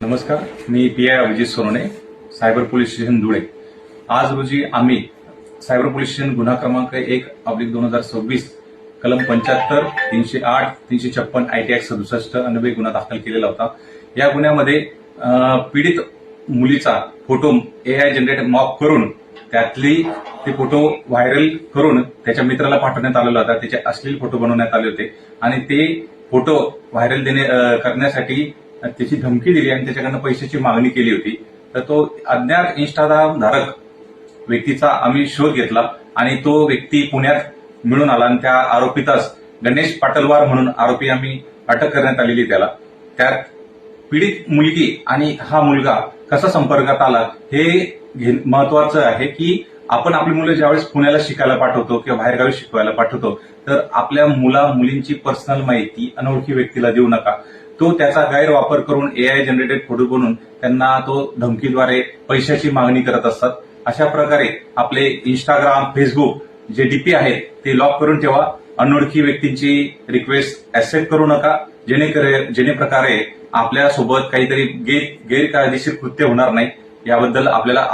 नमस्कार, मी PI Abhijit Sonawane, cyber police station Dhule. आज रोजी आम्ही सायबर पोलीस स्टेशन गुन्हा क्रमांक 1/2026 कलम 75, 308, 356 आयटी ऍक्ट 67 अन्वये गुन्हा दाखल केलेला होता। या गुन्ह्यामध्ये पीडित मुलीचा फोटो एआय जनरेट मॉक करून त्यातली ते फोटो व्हायरल करून त्याच्या मित्राला पाठवण्यात आलेला होता। त्याचे अश्लील फोटो बनवण्यात आले होते आणि ते फोटो व्हायरल करण्यासाठी त्याची धमकी दिली आणि त्याच्याकडनं पैशाची मागणी केली होती। तर तो अज्ञात इंस्टाग्राम धारक व्यक्तीचा आम्ही शोध घेतला आणि तो व्यक्ती पुण्यात मिळून आला आणि त्या आरोपीतास गणेश पाटलवार म्हणून आरोपी आम्ही अटक करण्यात आलेली त्याला। त्यात पीडित मुलगी आणि हा मुलगा कसा संपर्कात आला हे महत्वाचं आहे की आपण आपली मुलं ज्यावेळेस पुण्याला शिकायला पाठवतो किंवा बाहेरगावी शिकवायला पाठवतो तर आपल्या मुलींची पर्सनल माहिती अनोळखी व्यक्तीला देऊ नका। तो त्याचा गैरवापर करून एआय जनरेटेड फोटो बनवून त्यांना तो धमकीद्वारे पैशाची मागणी करत असतात। अशा प्रकारे आपले इंस्टाग्राम, फेसबुक जे डीपी आहेत ते लॉक करून ठेवा। अनोळखी व्यक्तींची रिक्वेस्ट ऍक्सेप्ट करू नका, जेणेप्रकारे आपल्या सोबत काहीतरी गैरकायदेशीर कृत्य होणार नाही। याबद्दल आपल्याला